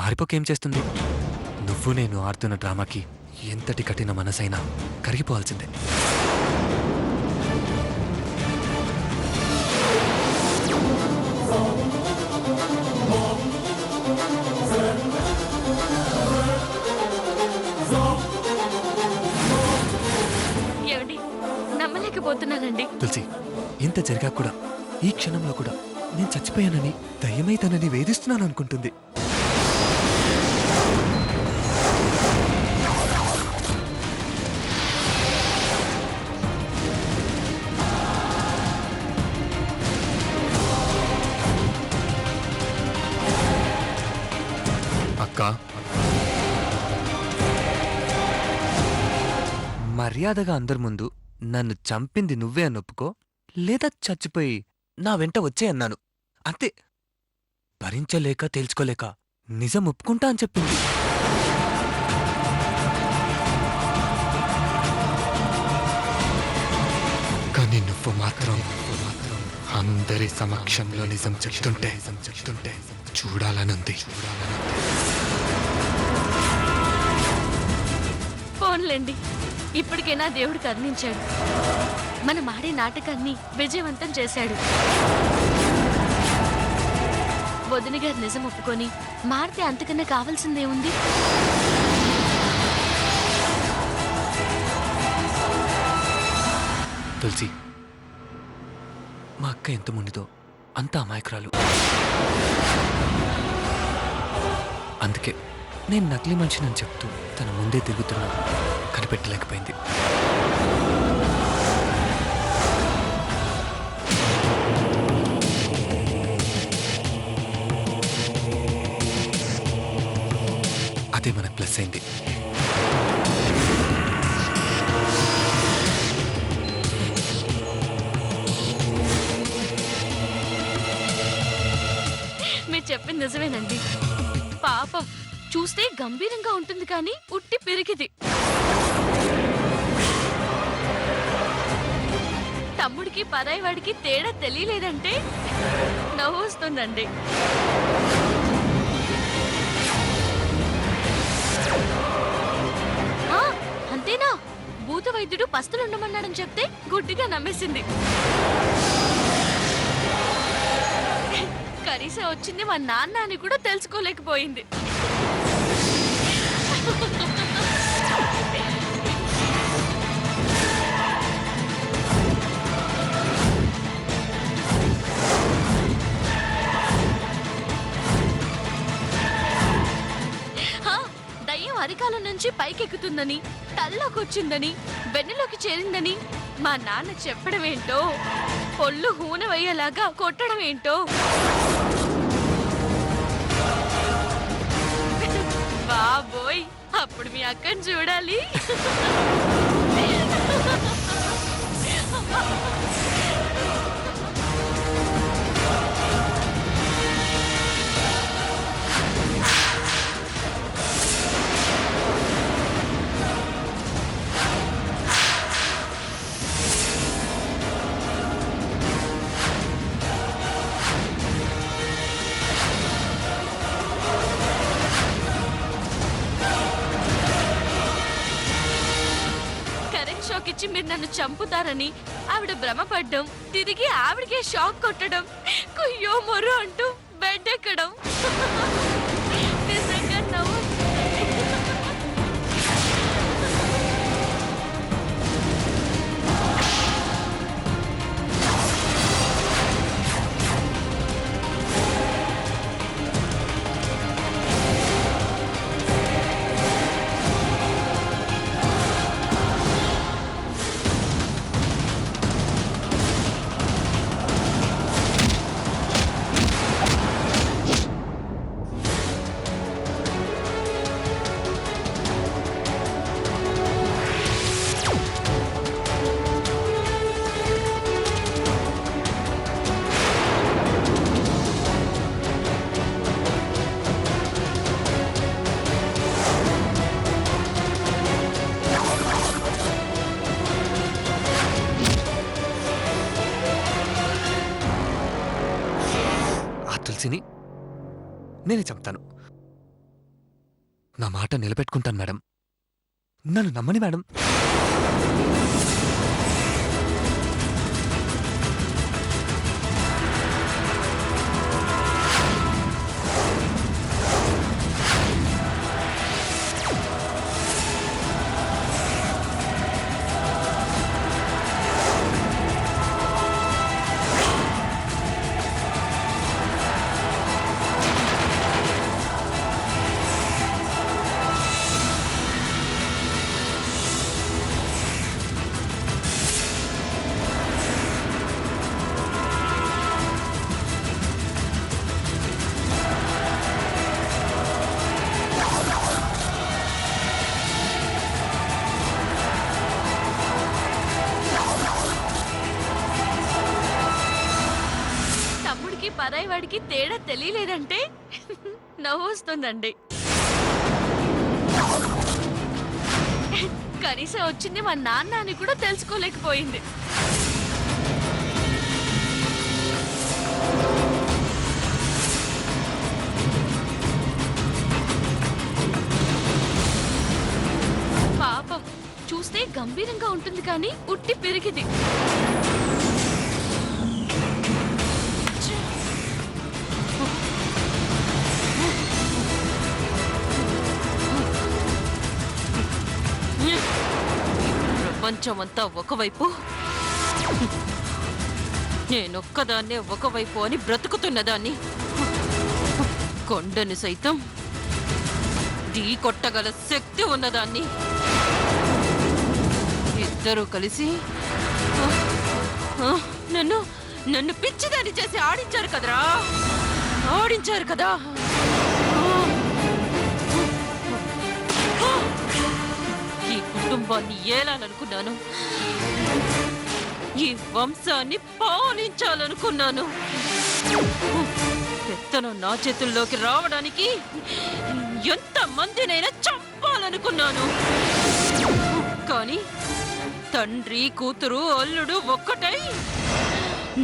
మారిపోకేం చేస్తుంది? నువ్వు నేను ఆడుతున్న డ్రామాకి ఎంతటి కఠిన మనసైనా కరిగిపోవాల్సిందే. ఏమండి, నమ్మలేకపోతున్నానండి. తులసి, ఇంత జరిగా కూడా ఈ క్షణంలో కూడా నేను చచ్చిపోయానని, దయ్యమై తనని వేధిస్తున్నాను అనుకుంటుంది. అక్క, మర్యాదగా అందరి ముందు నన్ను చంపింది నువ్వే అని ఒప్పుకో, లేదా చచ్చిపోయి నా వెంట వచ్చే అన్నాను. అంతే. భరించలేక తేల్చుకోలేక నిజం ఒప్పుకుంటా అని చెప్పింది. కానీ నువ్వు మాత్రం అందరి సమక్షంలో నిజం చెప్తుంటే చూడాలనుంది. ఫోన్లేండి, ఇప్పటికైనా దేవుడు కరుణించాడు. మనం ఆడే నాటకాన్ని విజయవంతం చేశాడు. వదిన గారు నిజం ఒప్పుకొని మారితే అంతకన్నా కావాల్సిందేముంది? తులసి, మా అక్క ఎంత ముండిదో అంత అమాయకురాలు. అందుకే నేను నకిలీ మనిషినని చెప్తూ తన ముందే తిరుగుతున్నా కనిపెట్టలేకపోయింది. అదే మనకు ప్లస్ అయింది. మీరు చెప్పింది నిజమేనండి. పాపం చూస్తే గంభీరంగా ఉంటుంది, కానీ ఉట్టి పెరిగిది. తమ్ముడికి పరాయి వాడికి తేడా తెలియలేదంటే నవ్వు వస్తుందండి. అంతేనా? భూత వైద్యుడు పస్తులు ఉండమన్నాడని చెప్తే గుడ్డిగా నమ్మేసింది. కనీసం వచ్చింది మా నాన్న అని కూడా తెలుసుకోలేకపోయింది. దయ్యం అరికాలం నుంచి పైకెక్కుతుందని, తల్లోకి వచ్చిందని, వెన్నులోకి చేరిందని మా నాన్న చెప్పడం ఏంటో, పొల్లు హూనవయ్యేలాగా కొట్టడం ఏంటో. బాబోయ్, అప్పుడు మీ అక్కని చూడాలి. షాక్ ఇచ్చి మీరు నన్ను చంపుతారని ఆవిడ భ్రమపడ్డం, తిరిగి ఆవిడకే షాక్ కొట్టడం, కుయ్యో మొర్రో అంటూ బెడ్ ఎక్కడం. నిజంగా నవ్వు. తులసిని నేనే చంపుతాను. నా మాట నిలబెట్టుకుంటాను మేడం. నన్ను నమ్మని మేడం. తమ్ముడికి పరాయి వాడికి తేడా తెలియలేదంటే నవ్వు వస్తుందండి. కనీసం వచ్చింది మా నాన్న అని కూడా తెలుసుకోలేకపోయింది. పాపం చూస్తే గంభీరంగా ఉంటుంది కానీ ఉట్టి పెరిగింది. ప్రపంచమంతా ఒకవైపు, నేనొక్కదాన్నే ఒకవైపు అని బ్రతుకుతున్నదాన్ని. కొండను సైతం ఢీ కొట్టగల శక్తి ఉన్నదాన్ని. ఇద్దరూ కలిసి నన్ను నన్ను పిచ్చిదాన్ని చేసి ఆడించారు కదరా, ఆడించారు కదా. ఈ కుటుంబాన్ని ఏలాలనుకున్నాను, ఈ వంశాన్ని పాలించాలనుకున్నాను. పెత్తనం నా చేతుల్లోకి రావడానికి ఎంత మందినైనా చంపాలనుకున్నాను. కానీ తండ్రి కూతురు అల్లుడు ఒక్కటై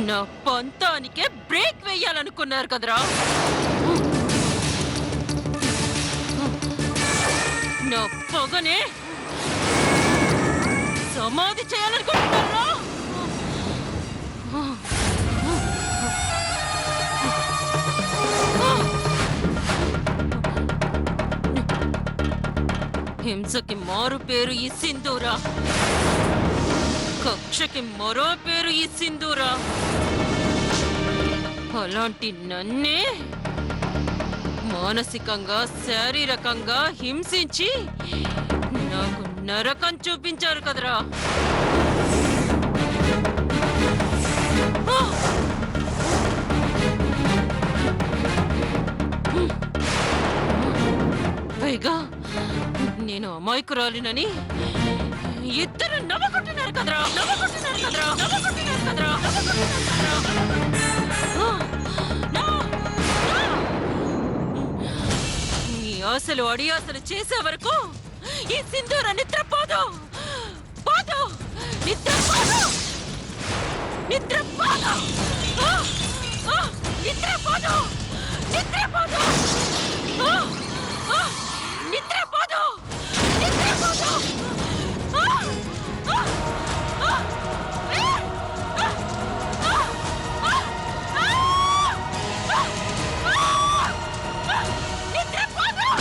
నా పంతానికే బ్రేక్ వేయాలనుకున్నారు కదరా. నా పగనే సమాధి చేయాలనుకుంటున్నారా? హింసకి మారు పేరు ఈ సింధూరా, కక్షకి మరో పేరు ఈ సింధూరా. అలాంటి నన్నే మానసికంగా శారీరకంగా హింసించి నాకు నరకం చూపించారు కదరా. పైగా నేను అమాయకురాలినని ఇద్దరు నవ్వుకుంటున్నారు కదరా, నవ్వుకుంటున్నారు కదరా, నవ్వుకుంటున్నారు కదరా, నవ్వుకుంటున్నారు కదరా. నీ ఆశలు అడియాసలు చేసే వరకు ఈ సింధూర నిద్రపోదు, పోదు, నిద్రపోదు, నిద్రపోదు, నిద్రపోదు, నిద్రపోదు, నిద్రపోదు, నిద్రపోదు. నిద్రపోదు,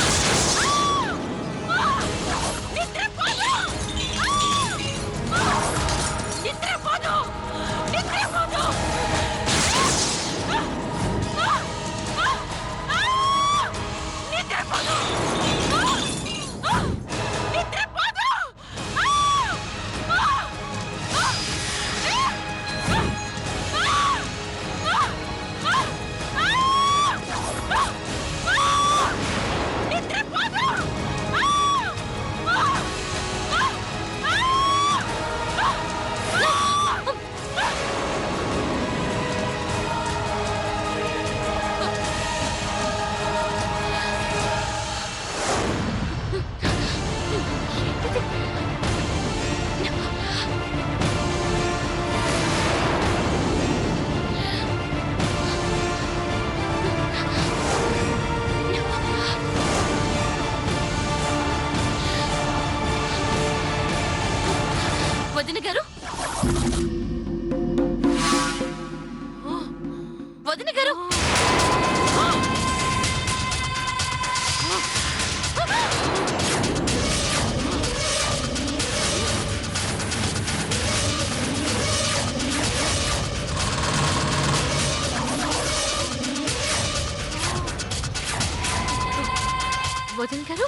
వదిన గారు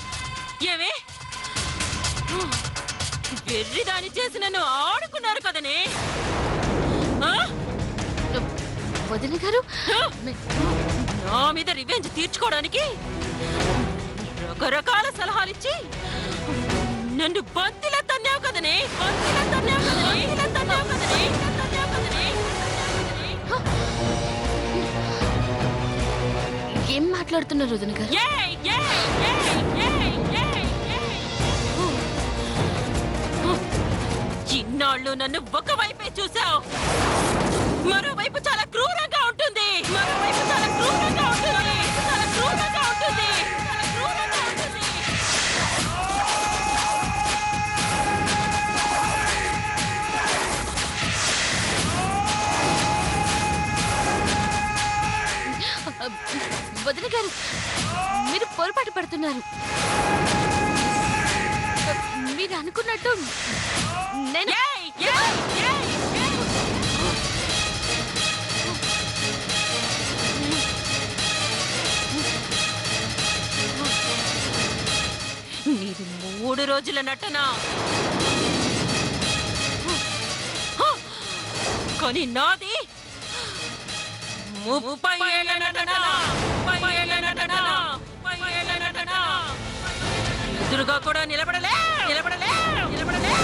ఏమే వెర్రిదాని చేసి నన్ను ఆడుకున్నారు కదనే ఆ? వదిన గారు నా మీద రివెంజ్ తీర్చుకోవడానికి రకరకాల సలహాలిచ్చి నన్ను బంతిలా తన్నావు కదనే బంతిలా తన్నావు కదనే ఇలా తన్నావు కదనే ఇలా తన్నావు కదనే ఏం మాట్లాడుతున్నారు వదిన గారు? ఏయ్ ఏయ్ ఏయ్ ఏయ్ ఏయ్ ఏయ్ ఇన్నాళ్ళు నన్ను ఒకవైపే చూసావు మరోవైపు చాలా క్రూరంగా ఉంటుంది మరోవైపు చాలా క్రూరంగా ఉంటుంది చాలా క్రూరంగా ఉంటుంది చాలా క్రూరంగా ఉంటుంది వదిన గారు మీరు పొరపాటు పడుతున్నారు. మీరు అనుకున్నట్టు నేను ఏయ్ ఏయ్ ఏయ్ ఏయ్ నీది 3 రోజుల నటన కానీ నాది 30 ఏళ్ల నటన 30 ఏళ్ల నటన 30 ఏళ్ల నటన ఎదురుగా కూడా నిలబడలే నిలబడలే నిలబడలే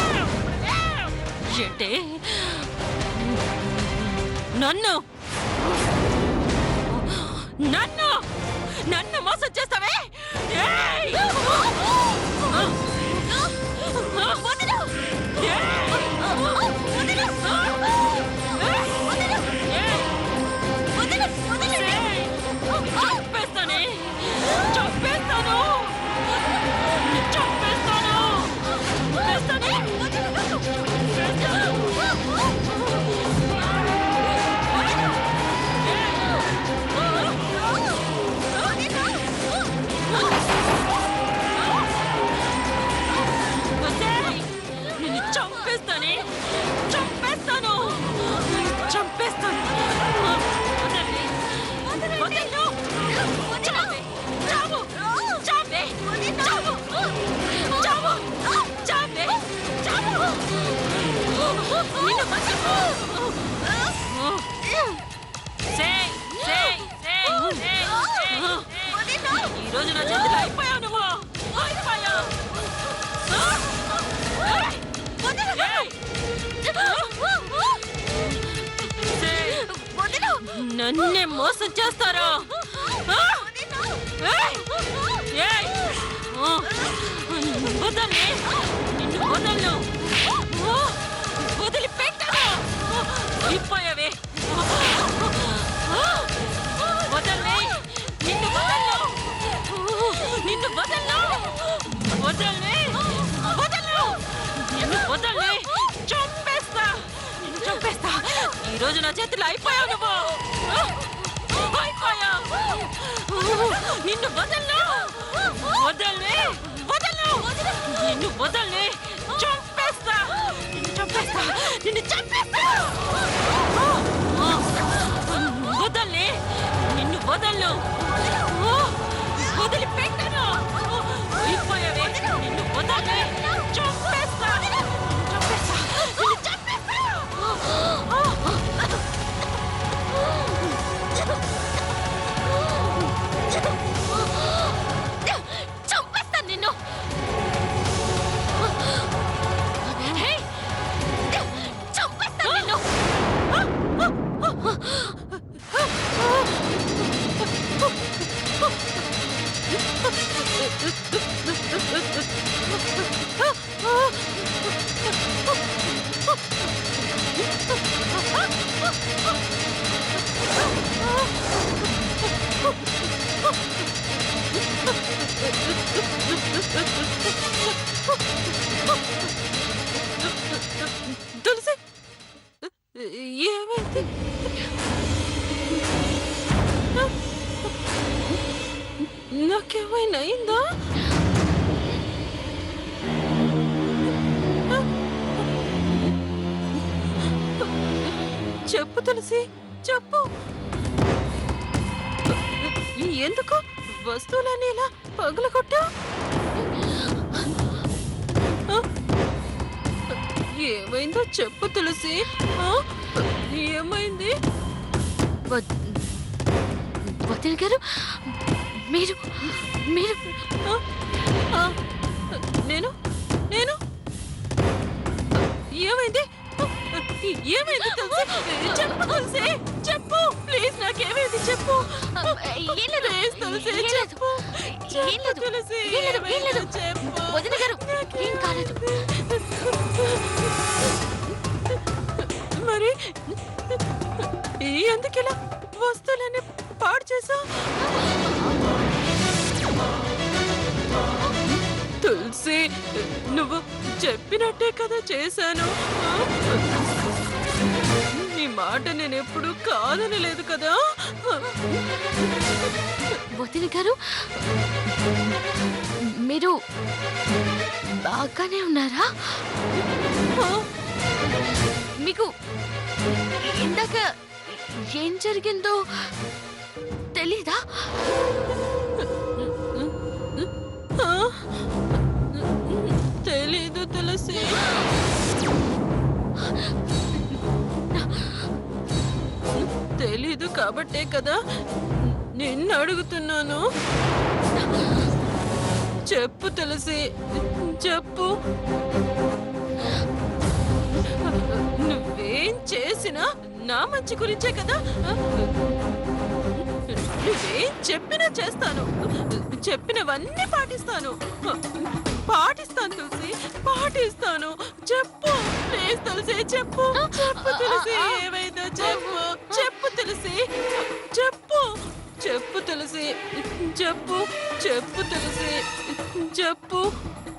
అంటే నన్ను నన్ను నన్ను మోసం చేస్తావే ఏయ్! వదిలు! ఏయ్! వదిలు! వదిలు! వదిలు! ఏయ్! చంపేస్తానే చంపేస్తాను చంపేస్తాను చంపేస్తానే నిన్ను చంపేస్తానే చంపేస్తాను చంపేస్తాను వదలండి. వదలను. చావే. చావు. చావే. చావు. చావు. చావే. చావు. నిన్ను వదలను. సేయ్, సేయ్, సేయ్, సేయ్, సేయ్. ఈ రోజు నా చేతిలో అయిపోయావు నువ్వు అయిపోయావు ఏయ్! సేయ్. నన్నే మోసం చేస్తారా ఆ? ఏయ్! ఏయ్! ఆ! వదలే నిన్ను వదలను వదిలిపెట్టను అయిపోయావే వదలే నిన్ను వదలను నిన్ను వదలను వదలే వదలను నిన్ను వదలే చంపేస్తా నిన్ను చంపేస్తా ఈ రోజు నా చేతిలో అయిపోయావు నువ్వు అయిపోయావు నిన్ను వదలను వదలే వదలను నిన్ను వదలే చంపేస్తా నిన్ను చంపేస్తా నిన్ను చంపేస్తా వదలే నిన్ను వదలను వదిలిపెట్టను అయిపోయావే నిన్ను వదలే చంపేస్తా నిన్ను చంపేస్తా నిన్ను చంపేస్తా చంపేస్తాను నిన్ను. హే! చంపేస్తాను నిన్ను. తులసి ఏమైంది నాకేమైనా అయిందా చెప్పు తులసి చెప్పు ఎందుకు వస్తువులన్నీ ఇలా పగలగొట్టా? ఆ? ఏమైందో చెప్పు తులసి. ఆ? ఏమైంది? వదిన గారు, మీరు మీరు ఆ? ఆ? నేను నేను ఏమైంది? ఏమైంది తులసి? చెప్పు తులసి, చెప్పు ప్లీజ్. నాకేమైంది చెప్పు. ఏం లేదు, ప్లీజ్ తులసి ఏం లేదు. చెప్పు. ఏం లేదు, తులసి ఏం లేదు, ఏం లేదు. ఏమైందో చెప్పు. వదిన గారు, ఏం కాలేదు. మరి ఎందుకిలా వస్తువులన్నీ పాడు చేసా? తులసి, నువ్వు చెప్పినట్టే కదా చేశాను. నీ మాట నేను ఎప్పుడు కాదనలేదు కదా. వదిన గారు, మీరు బాగానే ఉన్నారా? ఆ? మీకు ఇందాక ఏం జరిగిందో తెలీదా? ఆ? తెలీదు తులసి. తెలీదు కాబట్టే కదా నిన్ను అడుగుతున్నాను. చెప్పు తులసి, చెప్పు. నువ్వేం చేసినా నా మంచి గురించే కదా. నువ్వేం చెప్పినా చేస్తాను. చెప్పినవన్నీ పాటిస్తాను. పాటిస్తాను తులసి, పాటిస్తాను. చెప్పు ప్లీజ్ తులసి, చెప్పు. చెప్పు తులసి, ఏమైందో చెప్పు. చెప్పు తులసి, చెప్పు. చెప్పు తులసి, చెప్పు. చెప్పు తులసి, చెప్పు.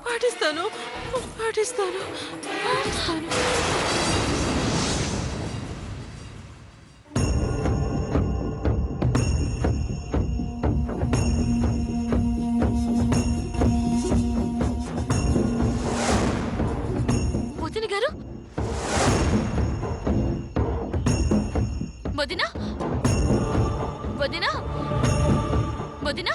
పాటిస్తాను, పాటిస్తాను, పాటిస్తాను. వదిన గారు, వదిన, వదిన, వదిన.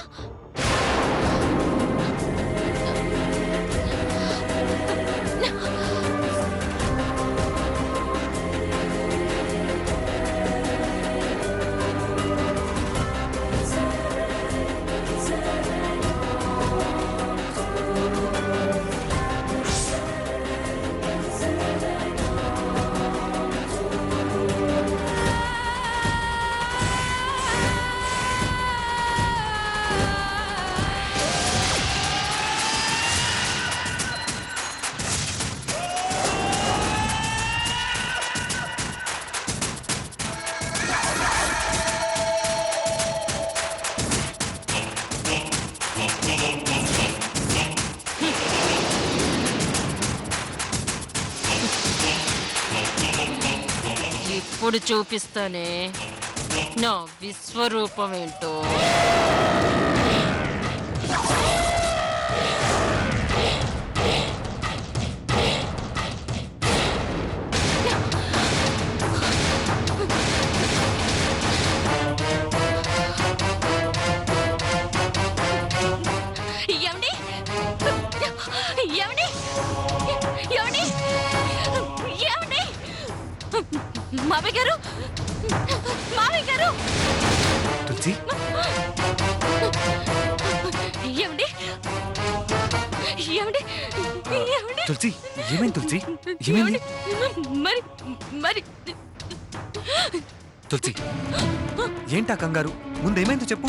ఇప్పుడు చూపిస్తానే నా విశ్వరూపం ఏంటో. ఏమండి? ఏమండి? ఏమండి? ఏమండి? మావయ్య గారు, మావయ్య గారు. తులసి, ఏమండి? ఏమండి? ఏమండి? తులసి, ఏమైంది తులసి? ఏమైంది? మరి మరి తులసి, ఏంటా కంగారు? ముందేమైందో చెప్పు.